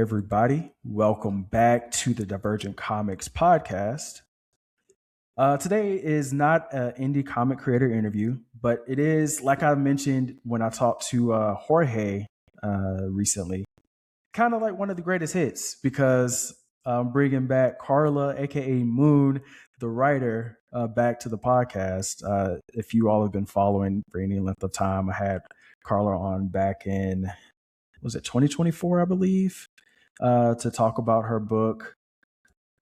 everybody. Welcome back to the Divergent Comics podcast. Today is not an indie comic creator interview, but it is, like I mentioned when I talked to Jorge recently, kind of like one of the greatest hits because I'm bringing back Karla, aka Moon, the writer, back to the podcast. If you all have been following for any length of time, I had Karla on back in, was it 2024, I believe, to talk about her book,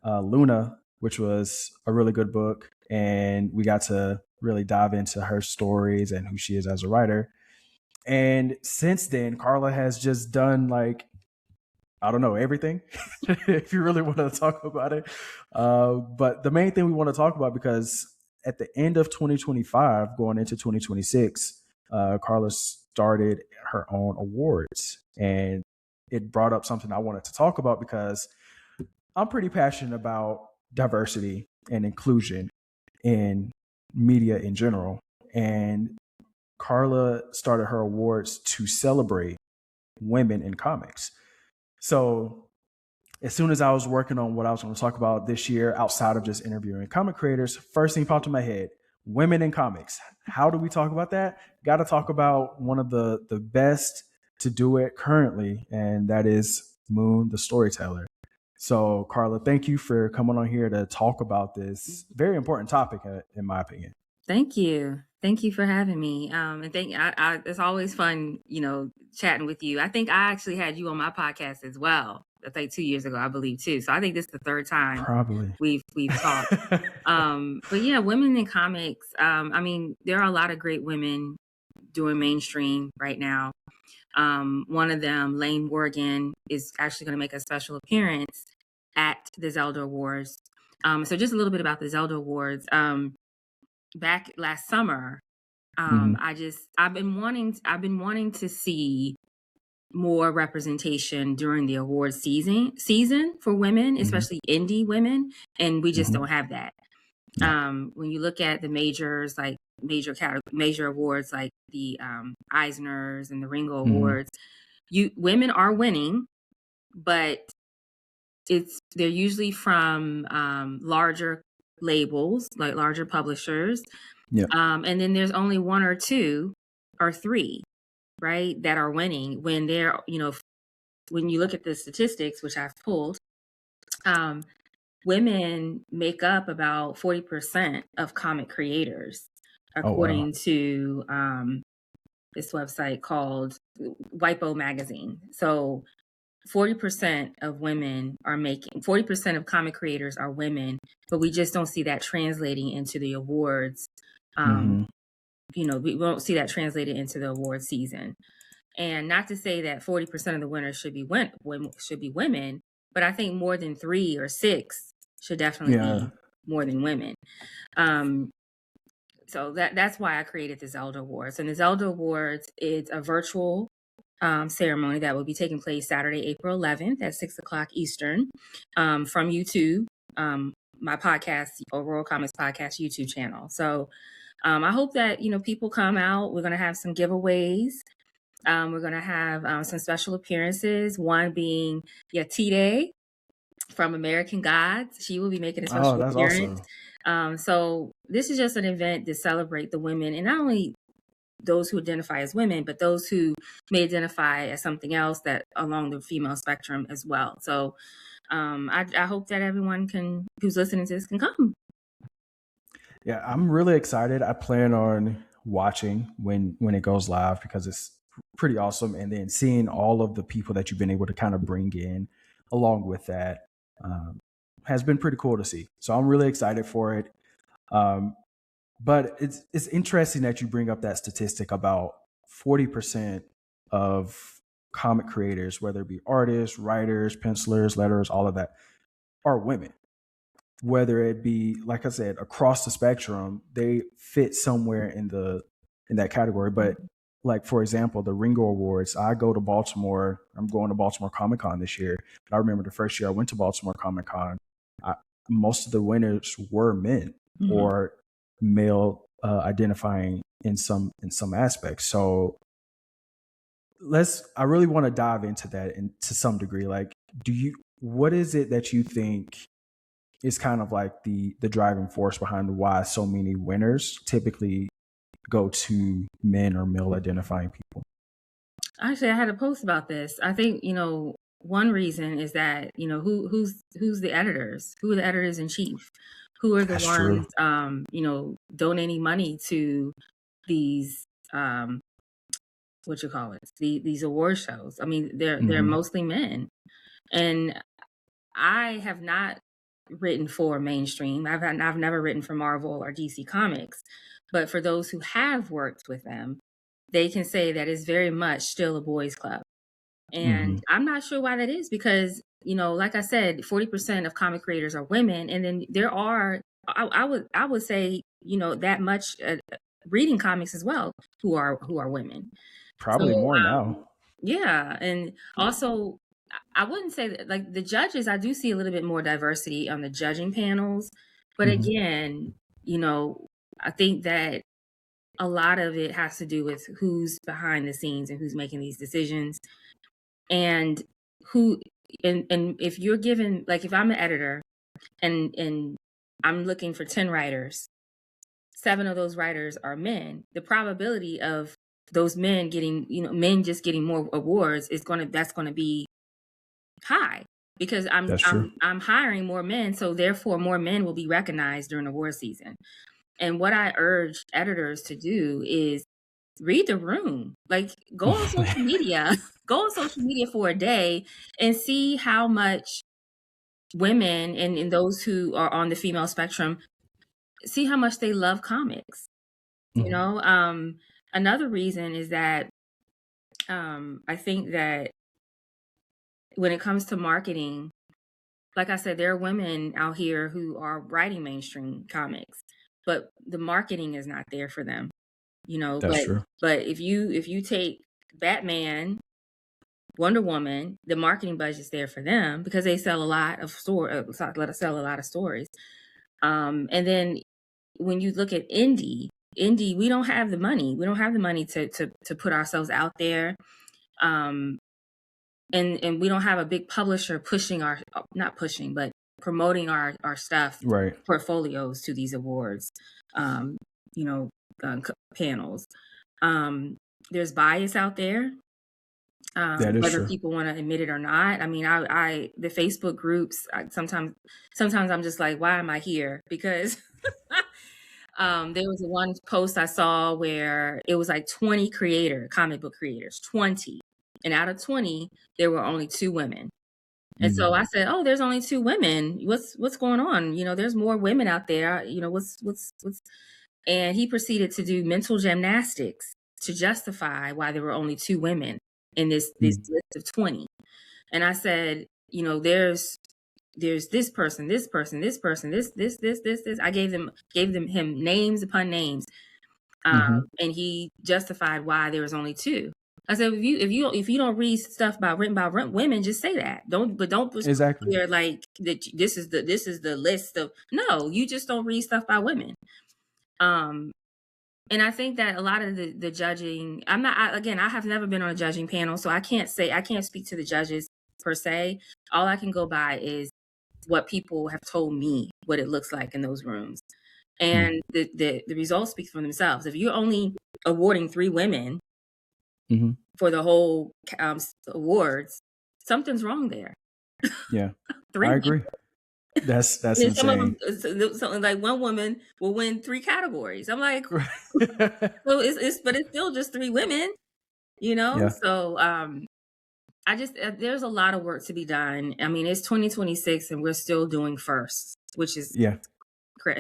Luna, which was a really good book. And we got to really dive into her stories and who she is as a writer. And since then, Karla has just done everything, if you really want to talk about it. But the main thing we want to talk about, because at the end of 2025, going into 2026, Karla started her own awards. And it brought up something I wanted to talk about because I'm pretty passionate about diversity and inclusion in media in general. And Karla started her awards to celebrate women in comics. So as soon as I was working on what I was going to talk about this year, outside of just interviewing comic creators, first thing popped in my head, women in comics. How do we talk about that? Got to talk about one of the best to do it currently, and that is Moon, the storyteller. So, Karla, thank you for coming on here to talk about this very important topic, in my opinion. Thank you. Thank you for having me. And it's always fun, chatting with you. I think I actually had you on my podcast as well. I think 2 years ago, I believe too. So I think this is the third time Probably we've talked. But yeah, women in comics. There are a lot of great women doing mainstream right now. One of them, Lane Morgan, is actually going to make a special appearance at the Zelda Awards. So just a little bit about the Zelda Awards. Back last summer, I've been wanting to see more representation during the award season for women, especially indie women, and we just don't have that. When you look at the majors, like major awards like the Eisners and the Ringo Awards, women are winning, but they're usually from larger labels, like larger publishers. And then there's only one or two or three, right, that are winning. When they're, when you look at the statistics, which I've pulled, women make up about 40% of comic creators, according to this website called WIPO magazine. So 40% of women are 40% of comic creators are women, but we just don't see that translating into the awards. We won't see that translated into the award season. And not to say that 40% of the winners should be women, but I think more than 3 or 6 should definitely be more than women. So that's why I created the Zelda Awards. And the Zelda Awards is a virtual ceremony that will be taking place Saturday, April 11th at 6:00 Eastern from YouTube, my podcast, World Comics Podcast YouTube channel. So I hope that, people come out. We're going to have some giveaways. We're going to have some special appearances, one being Yatide from American Gods. She will be making a special appearance. Awesome. So this is just an event to celebrate the women, and not only those who identify as women, but those who may identify as something else that along the female spectrum as well. So I hope that everyone who's listening to this can come. Yeah, I'm really excited. I plan on watching when it goes live because it's pretty awesome. And then seeing all of the people that you've been able to kind of bring in along with that has been pretty cool to see. So I'm really excited for it. But it's interesting that you bring up that statistic about 40% of comic creators, whether it be artists, writers, pencilers, letterers, all of that, are women. Whether it be, like I said, across the spectrum, they fit somewhere in that category. But like, for example, the Ringo Awards, I go to Baltimore. I'm going to Baltimore Comic Con this year. But I remember the first year I went to Baltimore Comic Con, most of the winners were men or male identifying in some aspects. So I really want to dive into that to some degree. Like, what is it that you think is kind of like the driving force behind why so many winners typically go to men or male identifying people? Actually, I had a post about this. I think, one reason is that, who's the editors? Who are the editors in chief? Who are the That's true. ones, donating money to these, what you call it, these award shows? I mean, they're Hmm. mostly men. And I have not written for mainstream. I've never written for Marvel or DC Comics, but for those who have worked with them, they can say that it's very much still a boys' club. And Hmm. I'm not sure why that is because, like I said, 40% of comic creators are women, and then there are, I would say, that much reading comics as well who are women. Probably So more now. yeah, and also I wouldn't say that like the judges, I do see a little bit more diversity on the judging panels, but Hmm. again, I think that a lot of it has to do with who's behind the scenes and who's making these decisions and who and if you're given like if I'm an editor and I'm looking for 10 writers, 7 of those writers are men, the probability of those men getting, men just getting more awards that's going to be high because I'm That's true. I'm I'm hiring more men, so therefore more men will be recognized during award season. And what I urge editors to do is read the room. Like go on social media, go on social media for a day and see how much women and those who are on the female spectrum, see how much they love comics. You Hmm. know, another reason is that I think that when it comes to marketing, like I said, there are women out here who are writing mainstream comics, but the marketing is not there for them, That's true. but if you take Batman, Wonder Woman, the marketing budget's there for them because they sell a lot of sell a lot of stories. And then when you look at indie, we don't have the money. We don't have the money to put ourselves out there. Um, and we don't have a big publisher pushing our not pushing but promoting our stuff Right. portfolios to these awards um you know panels. um there's bias out there, That is whether true. people want to admit it or not. I mean, I the Facebook groups, sometimes I'm just like, why am I here? Because there was one post I saw where it was like 20 comic book creators, 20, and out of 20 there were only 2 women. And so Mm. I said, "Oh, there's only 2 women. What's going on? There's more women out there. What's?" And he proceeded to do mental gymnastics to justify why there were only 2 women in this Mm. list of 20. And I said, there's this person, this person, this person, this. I gave them him names upon names, Hmm. and he justified why there was only 2. I said, if you don't read stuff written by women, just say that. Don't just put Exactly. here like that. This is the list of no. You just don't read stuff by women. Um, and I think that a lot of the judging. Again, I have never been on a judging panel, so I can't speak to the judges per se. All I can go by is what people have told me what it looks like in those rooms, Mm. and the results speak for themselves. If you're only awarding 3 women Hmm. for the whole awards, something's wrong there. Yeah, 3 I women. agree. That's And then some of them, insane. something like one woman will win 3 categories. I'm like, well, but it's still just 3 women, Yeah. So I just there's a lot of work to be done. I mean, it's 2026 and we're still doing first, which is Yeah.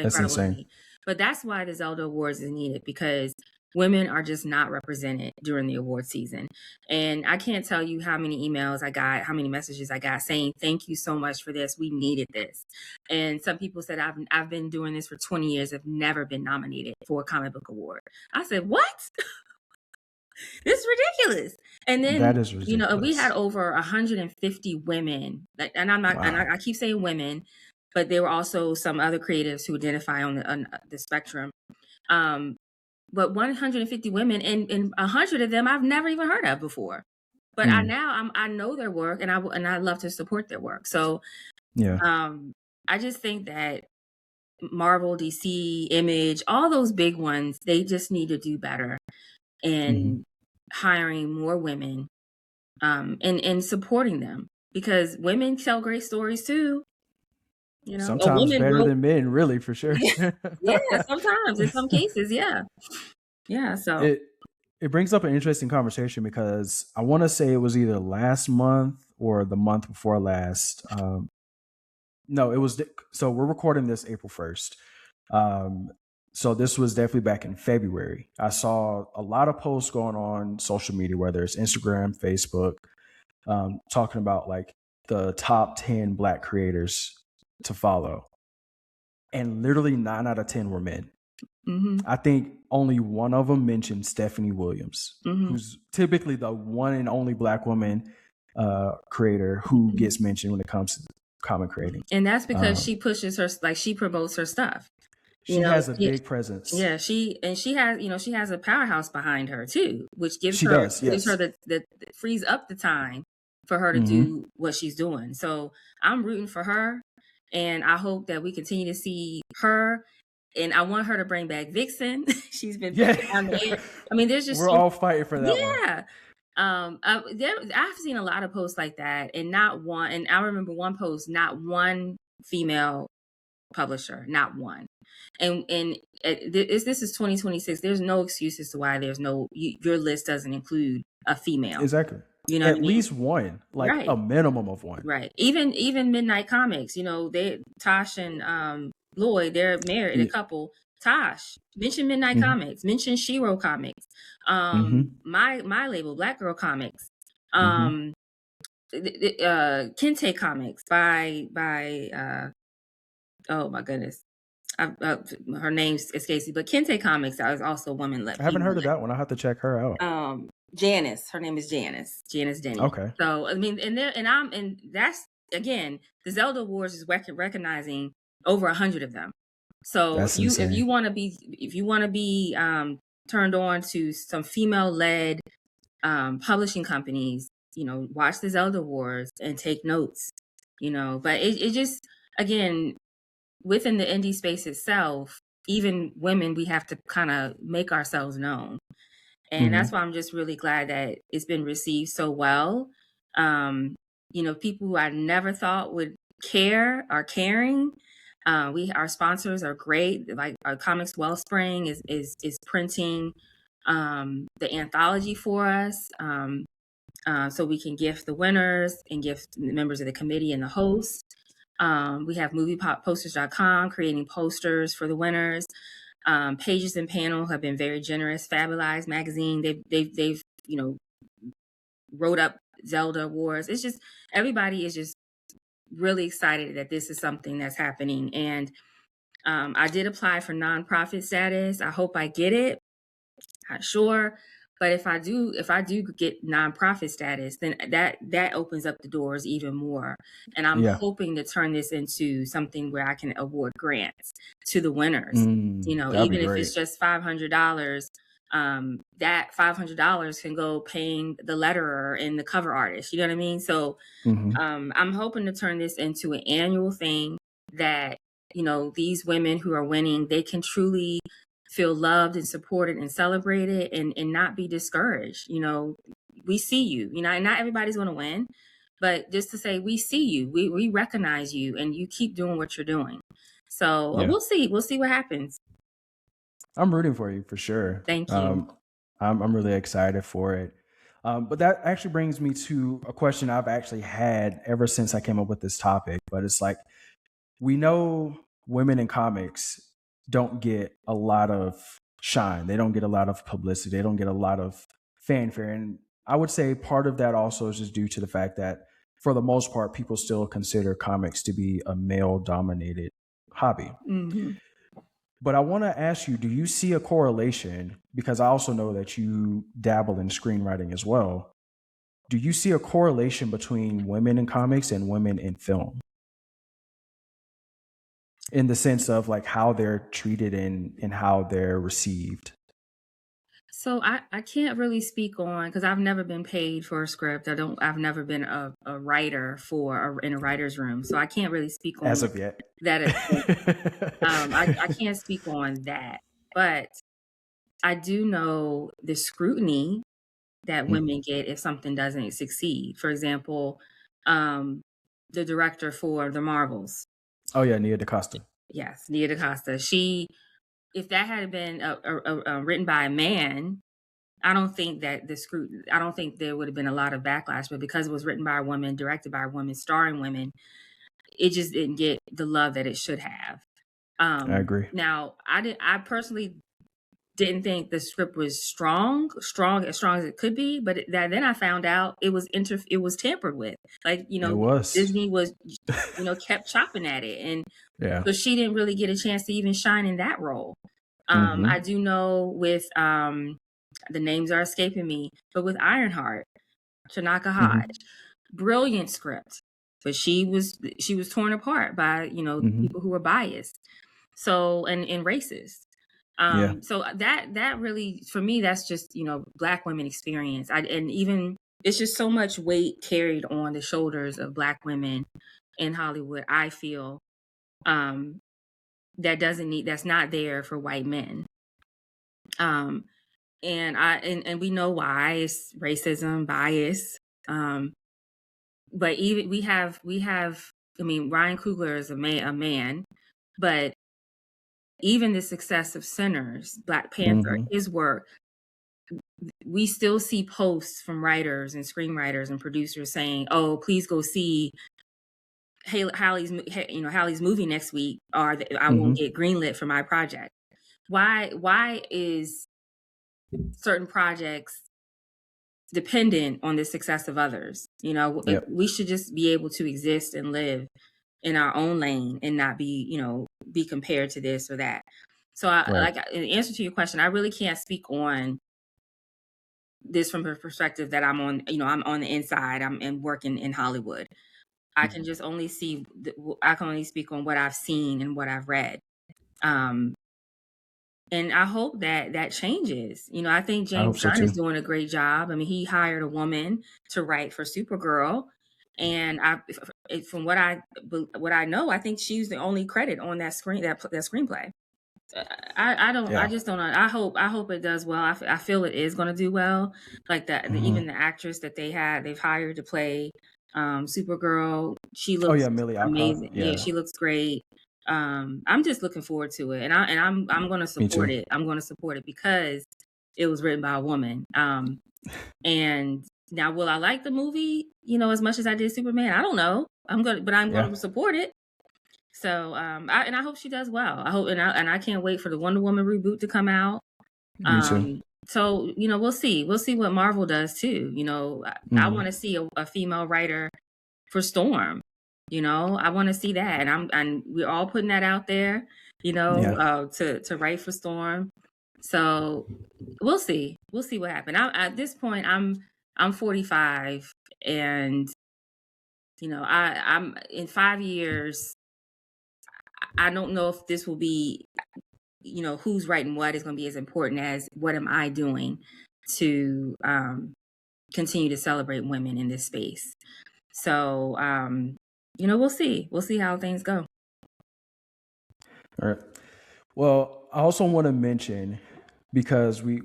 That's incredible to insane. me. But that's why the Zelda Awards is needed because women are just not represented during the award season. And I can't tell you how many emails I got, how many messages I got saying, "Thank you so much for this. We needed this." And some people said, "I've been doing this for 20 years. I've never been nominated for a comic book award." I said, "What? This is ridiculous." And then, That is we had ridiculous. over 150 women, and I'm not, and Wow. I keep saying women, but there were also some other creatives who identify on the spectrum. Um, but 150 women, and 100 of them I've never even heard of before. but I know their work, and I love to support their work. So Yeah. I just think that Marvel, DC, Image, all those big ones, they just need to do better in hiring more women, and supporting them, because women tell great stories too. You know, a Sometimes woman better wrote. than men, really, for sure. Yeah, sometimes in some cases, yeah. So it brings up an interesting conversation because I want to say it was either last month or the month before last. No, it was. So we're recording this April 1st. So this was definitely back in February. I saw a lot of posts going on social media, whether it's Instagram, Facebook, talking about like the top 10 Black creators to follow. And literally 9 out of 10 were men. I think only one of them mentioned Stephanie Williams, who's typically the one and only Black woman creator who gets mentioned when it comes to comic creating. And that's because she pushes her, like she promotes her stuff. She has a big presence. Yeah, she has, she has a powerhouse behind her too, which gives she her does, gives yes. her the frees up the time for her to do what she's doing. So I'm rooting for her, and I hope that we continue to see her. And I want her to bring back Vixen. She's been on the air. I mean, there's just we're all fighting for that one. Yeah. I've seen a lot of posts like that, and not one. And I remember one post, not one female publisher, not one. And this is 2026. There's no excuse as to why there's no your list doesn't include a female. Exactly. You know, at least one, like right. A minimum of one. Right. Even Midnight Comics. You know, Tosh and Lloyd, they're married, a couple. Tosh, mention Midnight Comics, mention Shiro Comics, my label, Black Girl Comics, Kente Comics by oh my goodness, her name's escapes me, but Kente Comics is also woman led. I haven't heard of that one. I'll have to check her out. Janice, her name is Janice Denny. Okay. So I mean, and that's again, the Zelda Awards is recognizing over 100 of them. So if you want to be turned on to some female led publishing companies, watch the Zelda Awards and take notes. But it just, again, within the indie space itself, even women, we have to kind of make ourselves known. And that's why I'm just really glad that it's been received so well. People who I never thought would care are caring. Our sponsors are great. Like our Comics Wellspring is printing the anthology for us, so we can gift the winners and gift the members of the committee and the host. We have movieposters.com creating posters for the winners. Pages and Panel have been very generous. Fabulous magazine, they've wrote up Zelda Awards. It's just, everybody is just really excited that this is something that's happening. And I did apply for nonprofit status. I hope I get it. Not sure. But if I do get nonprofit status, then that opens up the doors even more. And I'm hoping to turn this into something where I can award grants to the winners. Even if it's just $500, that $500 can go paying the letterer and the cover artist. You know what I mean? So I'm hoping to turn this into an annual thing that, these women who are winning, they can truly feel loved and supported and celebrated, and not be discouraged. We see you, and not everybody's going to win, but just to say, we see you, we recognize you, and you keep doing what you're doing. So we'll see what happens. I'm rooting for you for sure. Thank you. I'm really excited for it. But that actually brings me to a question I've actually had ever since I came up with this topic. But it's like, we know women in comics don't get a lot of shine. They don't get a lot of publicity. They don't get a lot of fanfare. And I would say part of that also is just due to the fact that, for the most part, people still consider comics to be a male-dominated hobby. But I want to ask you, do you see a correlation? Because I also know that you dabble in screenwriting as well. Do you see a correlation between women in comics and women in film? In the sense of like how they're treated and how they're received? So I can't really speak on because I've never been paid for a script. I've never been a writer in a writer's room. So I can't really speak As on of yet. that. I can't speak on that. But I do know the scrutiny that Mhm. women get if something doesn't succeed. For example, um, the director for the Marvels. Oh yeah, Nia DaCosta. Yes, Nia DaCosta. If that had been written by a man, I don't think there would have been a lot of backlash, but because it was written by a woman, directed by a woman, starring women, it just didn't get the love that it should have. I agree. Now, I personally didn't think the script was as strong as it could be, but then I found out it was tampered with. Like, It was. Disney was, kept chopping at it. And Yeah. so she didn't really get a chance to even shine in that role. I Hmm. do know with the names are escaping me, but with Ironheart, Tanaka Hmm. Hodge, brilliant script, but she was torn apart by Hmm. people who were biased, so and racist. Yeah. So that really for me that's just Black women experience. And even it's just so much weight carried on the shoulders of Black women in Hollywood. I feel um, that's not there for white men. Um, and we know why it's racism, bias. Um, but even we have. I mean, Ryan Coogler is a man, but even the success of Sinners, Black Panther, Hmm. his work, we still see posts from writers and screenwriters and producers saying, "Oh, please go see Hallie's movie next week, or I won't Hmm. get greenlit for my project." Why is certain projects dependent on the success of others? Yep. We should just be able to exist and live in our own lane and not be compared to this or that. So, Right. in answer to your question, I really can't speak on this from a perspective that I'm on. I'm on the inside. I'm and working in Hollywood. I can Mhm. just only I can only speak on what I've seen and what I've read. Um, and I hope that that changes. I think I hope James so Gunn is too. doing a great job. I mean, he hired a woman to write for Supergirl, and from what I know, I think she's the only credit on that screenplay. I Yeah. just don't know. I hope it does well. I feel it is going to do well. Like Hmm. even the actress that they've hired to play Supergirl, she Oh looks yeah, Millie Alcott. amazing. Yeah, Yeah. she looks great. I'm just looking forward to it, and I'm going to Me support too. it. I'm going to support it because it was written by a woman. And now, will I like the movie? As much as I did Superman? I don't know. I'm going Yeah. to support it. So, I hope she does well. I hope, and I can't wait for the Wonder Woman reboot to come out. Me too. So we'll see. We'll see what Marvel does too. I Hmm. want to see a female writer for Storm. I want to see that, and we're all putting that out there. Yeah. To write for Storm. So we'll see. We'll see what happens. At this point, I'm 45, and I'm in 5 years. I don't know if this will be, who's writing what is going to be as important as what am I doing to continue to celebrate women in this space. So, we'll see. We'll see how things go. All right. Well, I also want to mention because we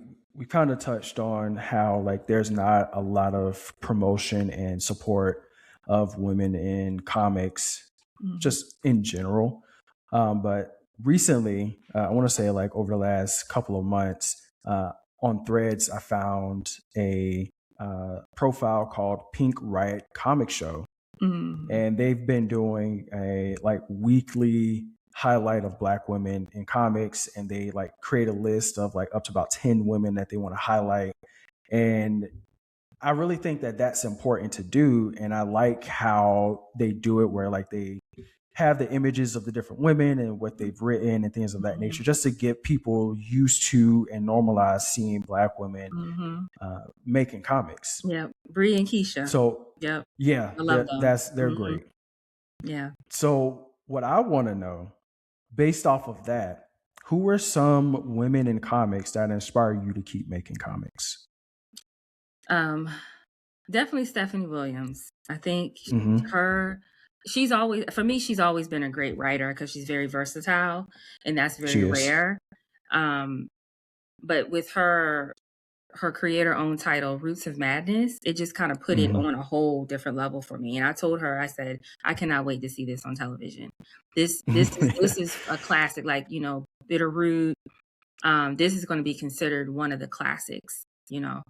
kind of touched on how like there's not a lot of promotion and support of women in comics, Mhm. just in general. But recently, I want to say like over the last couple of months, on Threads, I found a profile called Pink Riot Comic Show, Mhm. and they've been doing a like weekly highlight of black women in comics, and they like create a list of like up to about 10 women that they want to highlight. And I really think that that's important to do, and I like how they do it where like they have the images of the different women and what they've written and things of that nature, Mhm. just to get people used to and normalize seeing black women Mhm. making comics. Yep. Bree and Keisha. So Yep. yeah, I love them. they're Mhm. great. Yeah. So what I want to know, based off of that, Who are some women in comics that inspire you to keep making comics? Definitely Stephanie Williams. I think Mm-hmm. her, she's always, for me, she's always been a great writer because she's very versatile, and that's She very is. rare. Um, but with her creator-owned title, Roots of Madness, it just kind of put it Mm-hmm. on a whole different level for me. And I told her, I said, I cannot wait to see this on television. This is a classic, like, Bitterroot. This is going to be considered one of the classics, you know.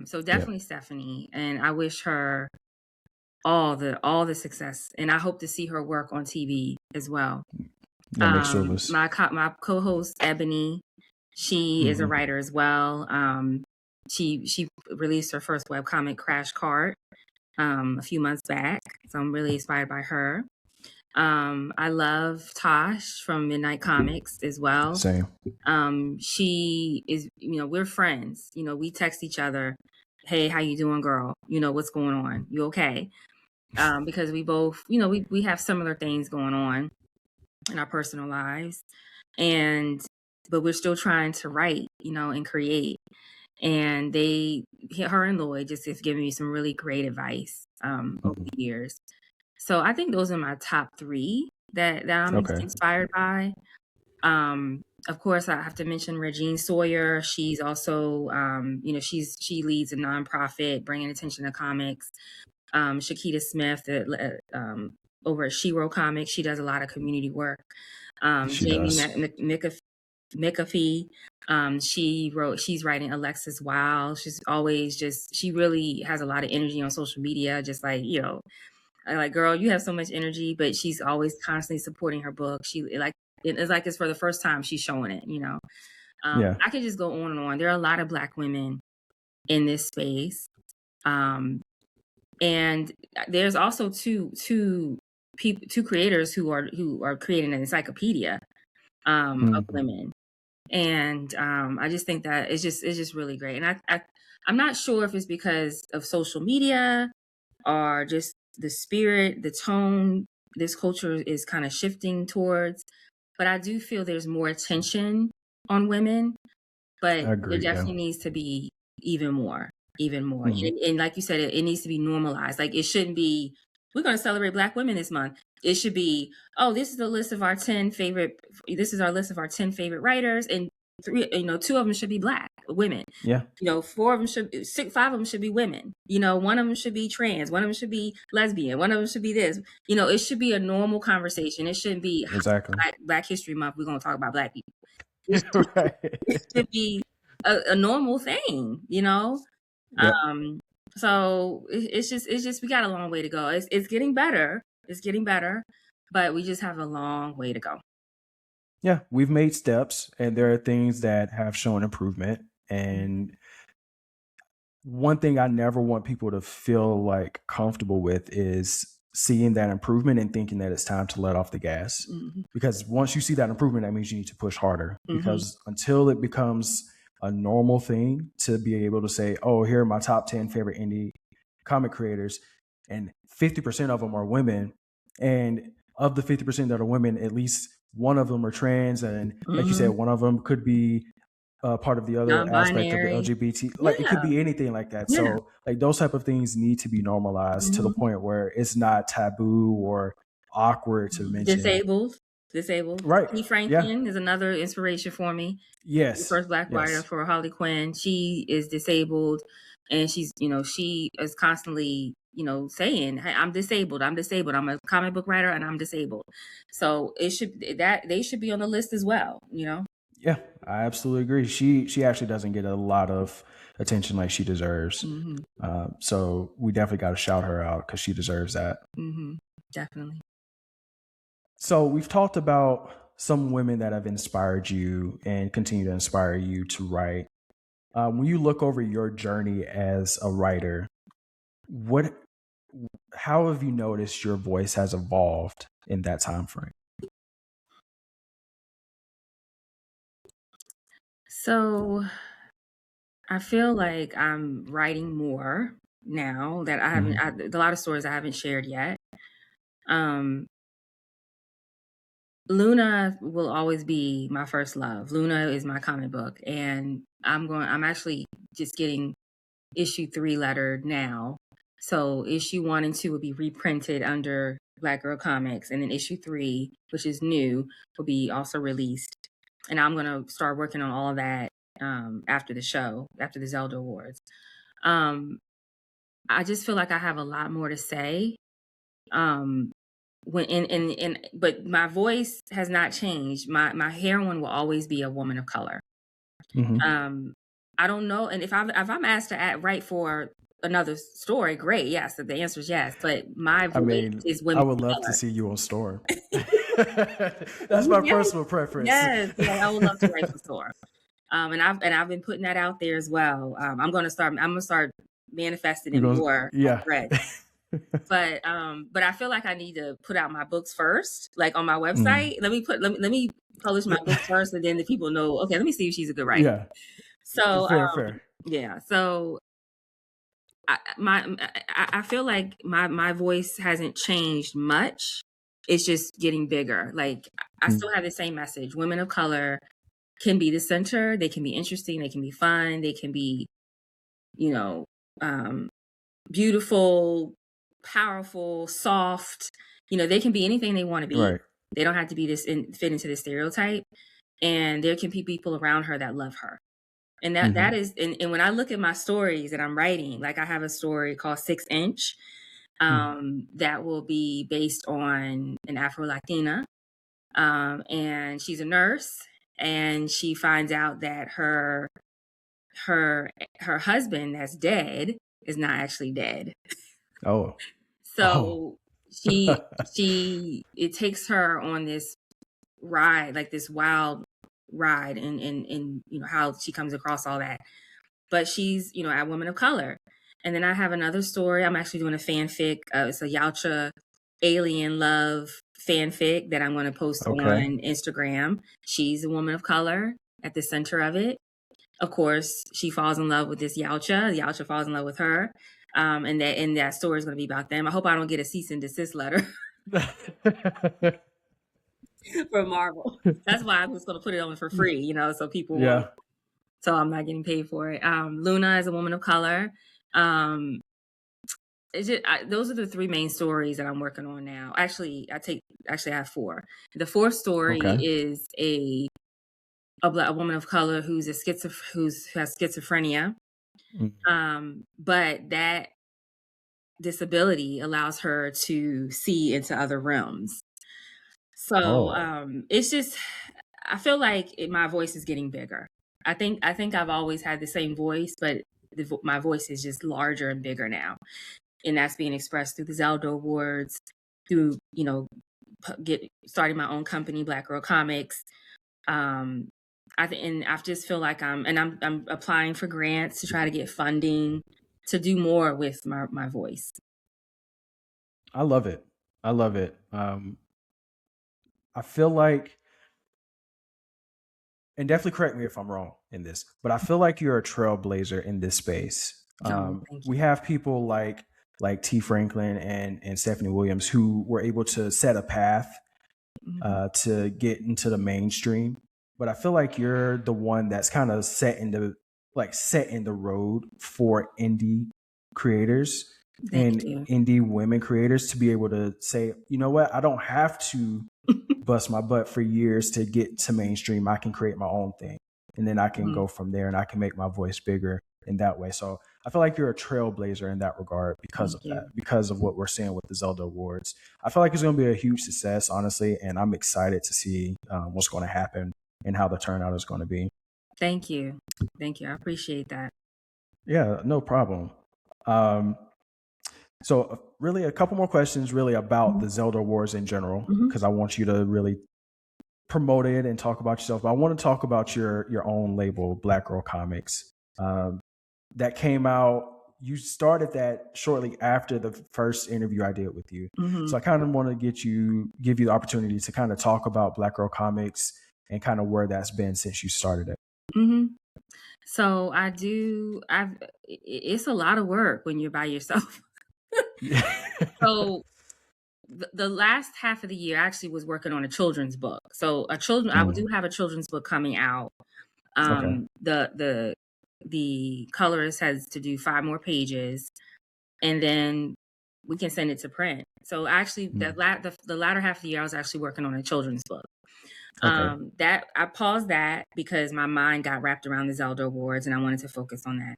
So Yep. definitely Stephanie, and I wish her all the success, and I hope to see her work on TV as well. That makes two of us. My co-host Ebony, she is a Mm-hmm. writer as well. She released her first webcomic, Crash Cart, a few months back, so I'm really inspired by her. I love Tosh from Midnight Comics as well. Same. She is, we're friends. We text each other, "Hey, how you doing, girl? What's going on? You okay?" Because we both, we have similar things going on in our personal lives, and but we're still trying to write, and create. And her and Lloyd just have given me some really great advice over Mhm. the years. So I think those are my top three that I'm Okay. inspired by. Of course, I have to mention Regine Sawyer. She's also, she leads a nonprofit bringing attention to comics. Shakita Smith, over at Shiro Comics, she does a lot of community work. She Jamie does. McAfee, she's writing Alexis Wow. She's always she really has a lot of energy on social media, just like, I'm like, girl, you have so much energy, but she's always constantly supporting her book. It's like it's for the first time she's showing it, Yeah. I could just go on and on. There are a lot of Black women in this space. And there's also two creators who are creating an encyclopedia of Mhm. women. And I just think that it's just really great. And I'm not sure if it's because of social media or just the spirit, the tone this culture is kind of shifting towards. But I do feel there's more attention on women, but there Agreed. Yeah. definitely needs to be even more, even more. Mhm. And like you said, it needs to be normalized. Like, it shouldn't be, we're going to celebrate Black women this month. It should be, oh, this is our list of our 10 favorite writers, and two of them should be Black women. Yeah. Five of them should be women. One of them should be trans. One of them should be lesbian. One of them should be this. It should be a normal conversation. It shouldn't be Exactly. Black History Month, we're going to talk about Black people. It Right. should be a normal thing. Yep. So it's just we got a long way to go. It's getting better. It's getting better, but we just have a long way to go. Yeah. We've made steps, and there are things that have shown improvement. And one thing I never want people to feel like comfortable with is seeing that improvement and thinking that it's time to let off the gas. Mhm. Because once you see that improvement, that means you need to push harder. Mhm. Because until it becomes a normal thing to be able to say, oh, here are my top 10 favorite indie comic creators, and 50% of them are women. And of the 50% that are women, at least one of them are trans. And like you said, Mhm. one of them could be part of the other aspect of the Non-binary. LGBT. Like, it could Yeah. be anything like that. Yeah. So like those type of things need to be normalized to the Mhm. point where it's not taboo or awkward to mention. Disabled. Right. Tiffany Yeah. Franklin is another inspiration for me. The Yes. first Black writer Yes. for Harley Quinn. She is disabled, and she is constantly, saying, "Hey, I'm disabled. I'm disabled. I'm a comic book writer, and I'm disabled." So they should be on the list as well. Yeah. I absolutely agree. She actually doesn't get a lot of attention like she deserves. Mhm. So we definitely got to shout her out because she deserves that. Mhm. Definitely. So we've talked about some women that have inspired you and continue to inspire you to write. When you look over your journey as a writer, what, how have you noticed your voice has evolved in that time frame? So I feel like I'm writing more now that I haven't. Mm-hmm. A lot of stories I haven't shared yet. Um, Luna will always be my first love. Luna is my comic book, and I'm actually just getting issue 3 lettered now. So issue 1 and 2 will be reprinted under Black Girl Comics, and then issue 3, which is new, will be also released. And I'm gonna start working on all of that after the show, after the Zelda Awards. I just feel like I have a lot more to say. Um, but my voice has not changed. My heroine will always be a woman of color. Mm-hmm. I don't know, and if I'm asked to write for another story, great, yes. The answer is yes. But my I voice mean, is I women would of love to color. see you on Storm. That's my Yes, personal preference. yes, yeah, I would love to write for Storm. And I've been putting that out there as well. I'm gonna start manifesting You're it gonna, more on yeah. Threads. But I feel like I need to put out my books first, like on my Mm. website. Let me publish my books first, and then the people know. Okay, let me see if she's a good writer. Yeah. So Fair. yeah, so I feel like my voice hasn't changed much. It's just getting bigger. Like I Mm. still have the same message. Women of color can be the center. They can be interesting. They can be fun. They can be, you know, um, beautiful, powerful, soft. They can be anything they want to be. Right. They don't have to be fit into this stereotype. And there can be people around her that love her. And that Mm-hmm. that is, and when I look at my stories that I'm writing, like I have a story called 6 Inch, that will be based on an Afro Latina, and she's a nurse, and she finds out that her husband that's dead is not actually dead. Oh. Oh. So it takes her on this ride, like this wild ride, and how she comes across all that. But she's a woman of color. And then I have another story. I'm actually doing a fanfic. It's a Yautja alien love fanfic that I'm going to post Okay. on Instagram. She's a woman of color at the center of it. Of course, she falls in love with this Yautja. The Yautja falls in love with her. And that story is going to be about them. I hope I don't get a cease and desist letter from Marvel. That's why I was going to put it on for free, so people won't. Yeah. So I'm not getting paid for it. Luna is a woman of color. Um, those are the 3 main stories that I'm working on now. Actually, I have 4. The 4th story Okay. is a woman of color who has schizophrenia. But that disability allows her to see into other realms. So it's just, I feel like my voice is getting bigger. I think I've always had the same voice, but my voice is just larger and bigger now, and that's being expressed through the Zelda Awards, through starting my own company, Black Girl Comics. And I just feel like I'm applying for grants to try to get funding to do more with my voice. I love it. I feel like, and definitely correct me if I'm wrong in this, but I feel like you're a trailblazer in this space. Thank you. We have people like T. Franklin and Stephanie Williams who were able to set a path to get into the mainstream. But I feel like you're the one that's kind of set in the road for indie creators and indie women creators to be able to say, you know what, I don't have to bust my butt for years to get to mainstream. I can create my own thing, and then I can go from there, and I can make my voice bigger in that way. So I feel like you're a trailblazer in that regard because of that, because of what we're seeing with the Zelda Awards. I feel like it's going to be a huge success, honestly, and I'm excited to see what's going to happen and how the turnout is going to be. Thank you. I appreciate that. Yeah, no problem. So really a couple more questions really about the Zelda Awards in general, because I want you to really promote it and talk about yourself. But I want to talk about your own label, Black Girl Comics. That came out, you started that shortly after the first interview I did with you. So I kind of want to give you the opportunity to kind of talk about Black Girl Comics and kind of where that's been since you started it. So it's a lot of work when you're by yourself. So the last half of the year I actually was working on a children's book. So I do have a children's book coming out. Okay. The colorist has to do 5 more pages, and then we can send it to print. So actually, the latter half of the year, I was actually working on a children's book. Okay. That I paused that because my mind got wrapped around the Zelda Awards, and I wanted to focus on that.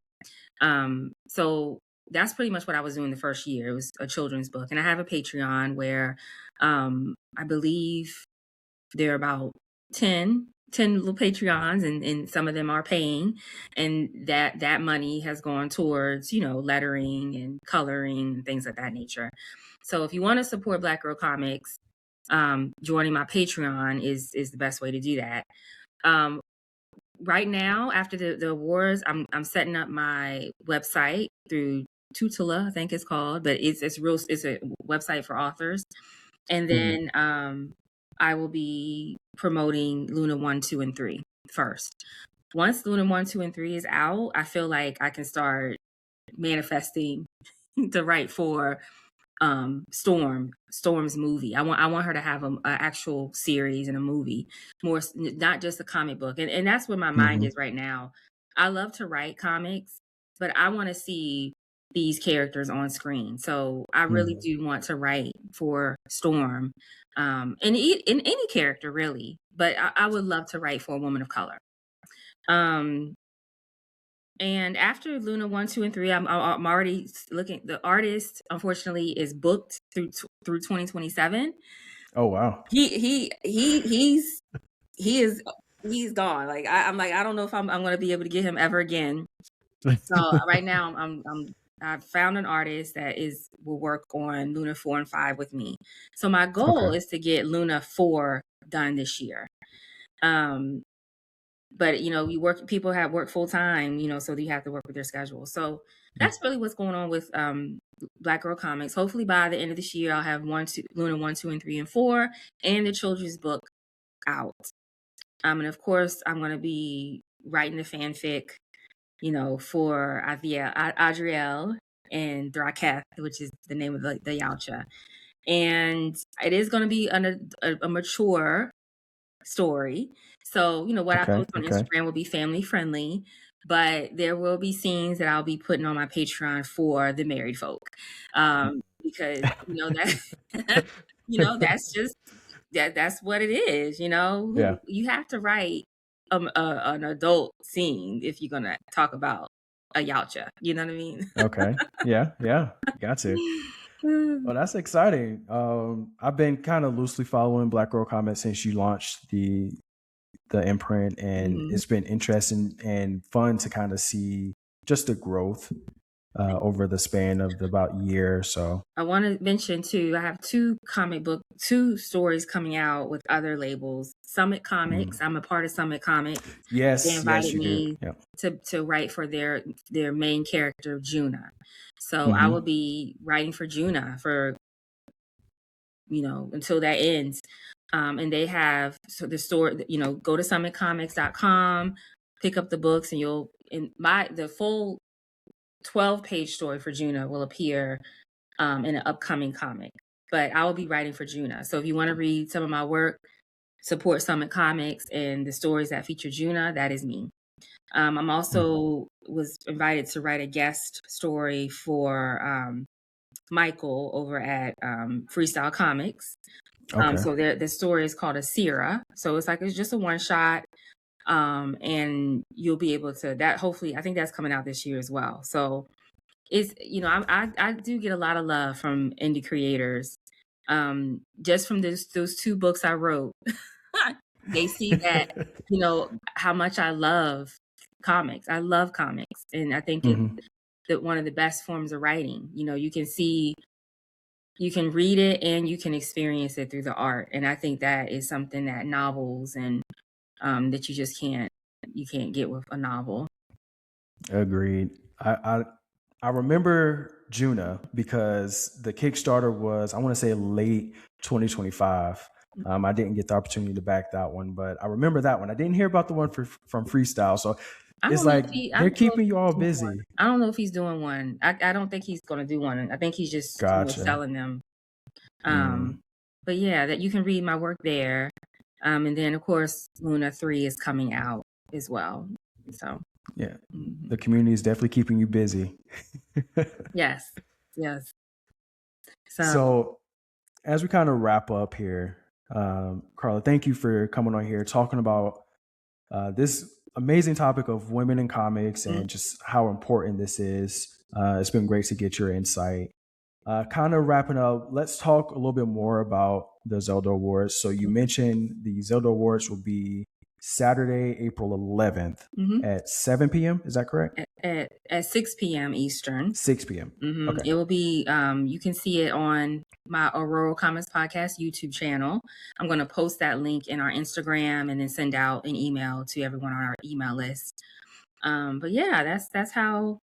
So that's pretty much what I was doing the first year. It was a children's book, and I have a Patreon where I believe there are about 10 little Patreons, and some of them are paying, and that money has gone towards, lettering and coloring and things of that nature. So if you want to support Black Girl Comics, joining my Patreon is the best way to do that. Right now, after the awards, I'm setting up my website through Tutela, I think it's called, but it's a website for authors. And then I will be promoting Luna 1, 2, and 3 first. Once Luna 1, 2, and 3 is out, I feel like I can start manifesting to write for Storm's movie. I want her to have a actual series and a movie, more, not just a comic book. And that's where my mind is right now. I love to write comics, but I want to see these characters on screen. So I really do want to write for Storm, in any character really, but I would love to write for a woman of color. And after Luna 1, 2, and 3, I'm already looking. The artist, unfortunately, is booked through 2027. Oh wow. He's gone. Like I'm like, I don't know if I'm going to be able to get him ever again. So right now I've found an artist that will work on Luna 4 and 5 with me. So my goal is to get Luna 4 done this year. But people have work full time, so you have to work with their schedule. So that's really what's going on with Black Girl Comics. Hopefully by the end of this year, I'll have Luna 1, 2, and 3, and 4, and the children's book out. And of course, I'm going to be writing the fanfic, for Adriel and Draketh, which is the name of the Yautja. And it is going to be a mature story. So, what I post on Instagram will be family friendly, but there will be scenes that I'll be putting on my Patreon for the married folk. Because, that's just, that's what it is, Yeah. You have to write an adult scene if you're going to talk about a Yautja, you know what I mean? Okay. Yeah. Got to. Well, that's exciting. I've been kind of loosely following Black Girl Comics since you launched the imprint, and it's been interesting and fun to kind of see just the growth over the span of about a year or so. I want to mention too, I have two stories coming out with other labels. Summit Comics. I'm a part of Summit Comics. Yes, they invited me Yep. to write for their main character, Juna. So I will be writing for Juna for until that ends. And they have the store. Go to summitcomics.com, pick up the books, and the full 12-page story for Juna will appear in an upcoming comic. But I will be writing for Juna. So if you want to read some of my work, support Summit Comics and the stories that feature Juna, that is me. I'm also was invited to write a guest story for Michael over at Freestyle Comics. So the story is called Asira. So it's just a one shot. And you'll be able to hopefully, I think that's coming out this year as well. So it's, I do get a lot of love from indie creators. Just from those two books I wrote, they see that, how much I love comics. I love comics. And I think it's one of the best forms of writing. You can read it and you can experience it through the art. And I think that is something that novels and that you just can't get with a novel. Agreed. I remember Juna because the Kickstarter was, I want to say, late 2025. I didn't get the opportunity to back that one, but I remember that one. I didn't hear about the one from Freestyle. So it's like they're keeping you all busy. I don't know if he's doing one. I don't think he's going to do one. I think he's just selling them. But yeah, that you can read my work there. And then of course Luna 3 is coming out as well. So yeah, the community is definitely keeping you busy. yes. So as we kind of wrap up here, Karla, thank you for coming on here talking about this amazing topic of women in comics and just how important this is. It's been great to get your insight. Kind of wrapping up, let's talk a little bit more about the Zelda Awards. So you mentioned the Zelda Awards will be Saturday, April 11th at 7 p.m. Is that correct? At 6 p.m. Eastern. 6 p.m. Okay. It will be, you can see it on my Aurora Comics Podcast YouTube channel. I'm going to post that link in our Instagram and then send out an email to everyone on our email list. But yeah, that's how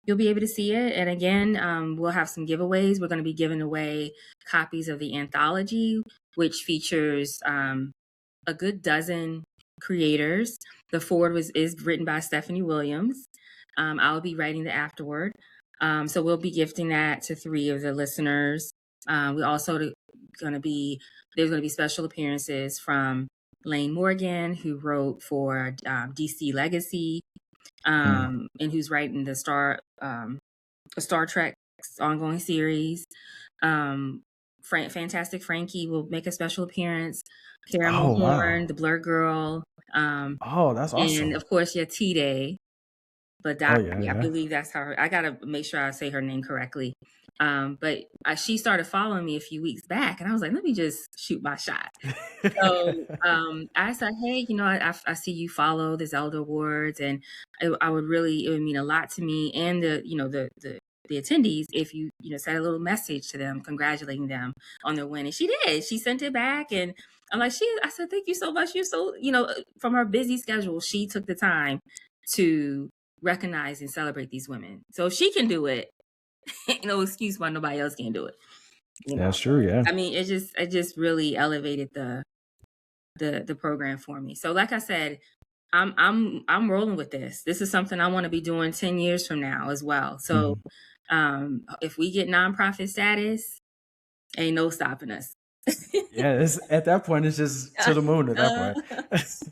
you'll be able to see it. And again, we'll have some giveaways. We're going to be giving away copies of the anthology, which features a good dozen creators. The forward is written by Stephanie Williams. I'll be writing the afterward. So we'll be gifting that to 3 of the listeners. We also there's going to be special appearances from Lane Morgan, who wrote for DC Legacy, and who's writing the Star Trek ongoing series. Fantastic Frankie will make a special appearance. Kara Mulhorn, the Blur Girl. That's awesome. And of course, T-Day. But I believe that's her. I gotta make sure I say her name correctly. But she started following me a few weeks back, and I was like, let me just shoot my shot. So I said, hey, I see you follow the Zelda Awards, and it would mean a lot to me and the attendees if you sent a little message to them congratulating them on their win. And she did. She sent it back, and I'm like, I said, thank you so much. You're so, from her busy schedule, she took the time to recognize and celebrate these women. So if she can do it, no excuse why nobody else can do it. That's true. Yeah. I mean, it just really elevated the program for me. So like I said, I'm rolling with this. This is something I want to be doing 10 years from now as well. So if we get nonprofit status, ain't no stopping us. Yeah, at that point, it's just to the moon at that point.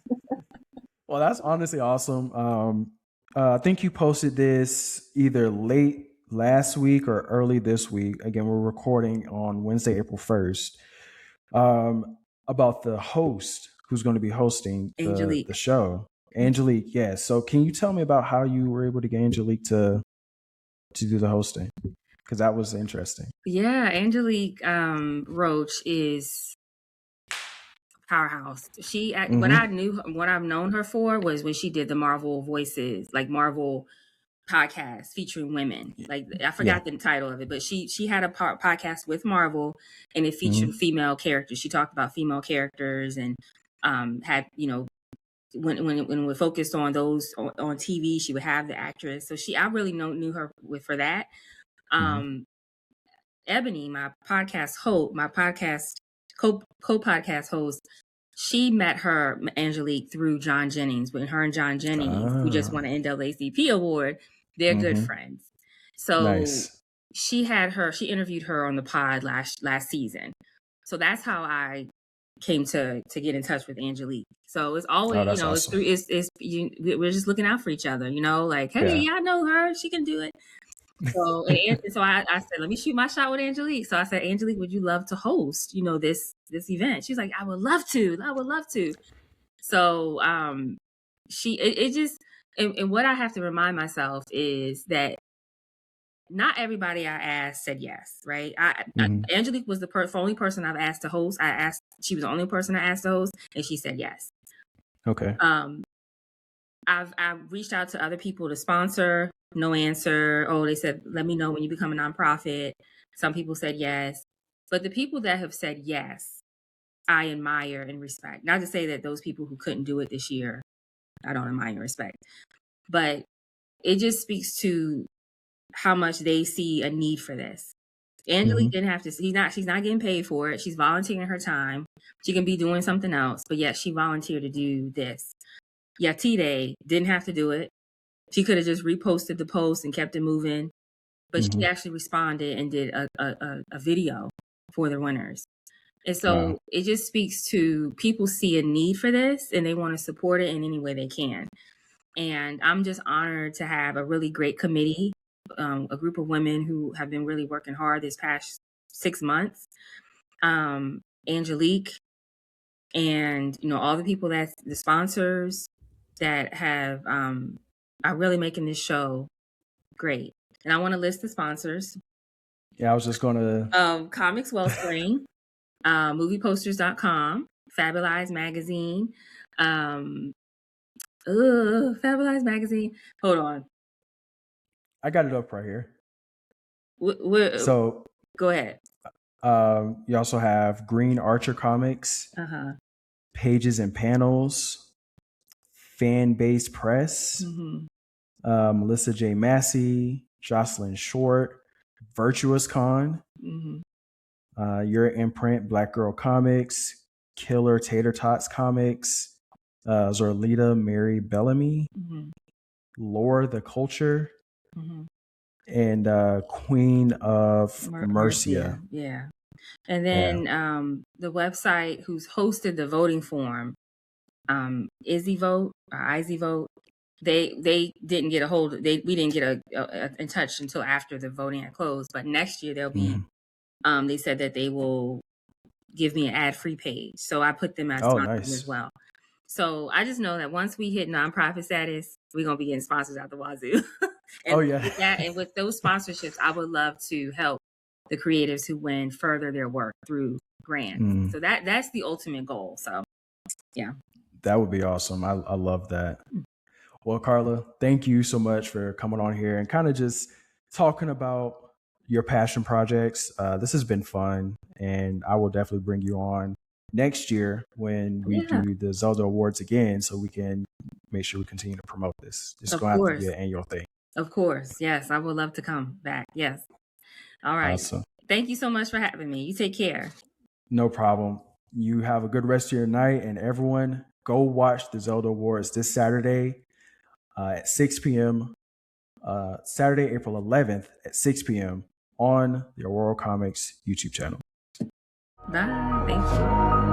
Well, that's honestly awesome. I think you posted this either late last week or early this week. Again, we're recording on Wednesday, April 1st, about the host who's going to be hosting the show. Angelique, yes. So can you tell me about how you were able to get Angelique to do the hosting? Because that was interesting. Yeah, Angelique Roach is powerhouse. She what I've known her for was when she did the Marvel Voices, like Marvel podcast featuring women. Like I forgot the title of it, but she had a podcast with Marvel, and it featured female characters. She talked about female characters and had when we're focused on those on TV, she would have the actress. So I really knew her for that. Ebony, my podcast co-podcast host, she met her Angelique through John Jennings. When her and John Jennings, who just won an NAACP award, they're good friends. So she interviewed her on the pod last season. So that's how I came to get in touch with Angelique. So it's always, awesome. We're just looking out for each other, like, hey, I know her, she can do it. So I said, let me shoot my shot with Angelique. So I said, Angelique, would you love to host, this event? She's like, I would love to. So and what I have to remind myself is that not everybody I asked said yes, right? Angelique was the only person I've asked to host. She was the only person I asked to host, and she said yes. Okay. I've reached out to other people to sponsor. No answer. Oh, they said, let me know when you become a nonprofit. Some people said yes. But the people that have said yes, I admire and respect. Not to say that those people who couldn't do it this year, I don't admire and respect. But it just speaks to how much they see a need for this. Angelique didn't have to, she's not getting paid for it. She's volunteering her time. She can be doing something else, but yet she volunteered to do this. Yeah, T-Day didn't have to do it. She could have just reposted the post and kept it moving, but she actually responded and did a video for the winners. And so it just speaks to people see a need for this and they want to support it in any way they can. And I'm just honored to have a really great committee, a group of women who have been really working hard this past 6 months. Angelique and, all the people that's the sponsors that have, are really making this show great. And I want to list the sponsors. Yeah, I was just going to. Comics Wellspring, movieposters.com, Fabulous Magazine, Fabulous Magazine. Hold on. I got it up right here. So go ahead. You also have Green Archer Comics, Pages and Panels, Fan Base Press, Melissa J. Massey, Jocelyn Short, Virtuous Con, Your Imprint, Black Girl Comics, Killer Tater Tots Comics, Zorlita Mary Bellamy, Lore the Culture, and Queen of Mercia. Yeah. And then the website who's hosted the voting forum, Izzy Vote or Izzy Vote, they didn't get we didn't get in touch until after the voting had closed. But next year they'll be they said that they will give me an ad-free page. So I put them as sponsors as well. So I just know that once we hit nonprofit status, we're gonna be getting sponsors out the wazoo. And with those sponsorships, I would love to help the creatives who win further their work through grants. So that's the ultimate goal. So yeah. That would be awesome. I love that. Well, Karla, thank you so much for coming on here and kind of just talking about your passion projects. This has been fun, and I will definitely bring you on next year when we do the Zelda Awards again, so we can make sure we continue to promote this. It's going to have to be an annual thing. Of course. Yes, I would love to come back. Yes. All right. Awesome. Thank you so much for having me. You take care. No problem. You have a good rest of your night, and everyone go watch the Zelda Awards this Saturday at 6 p.m. Saturday, April 11th at 6 p.m. on the Aurora Comics YouTube channel. Bye. Thank you.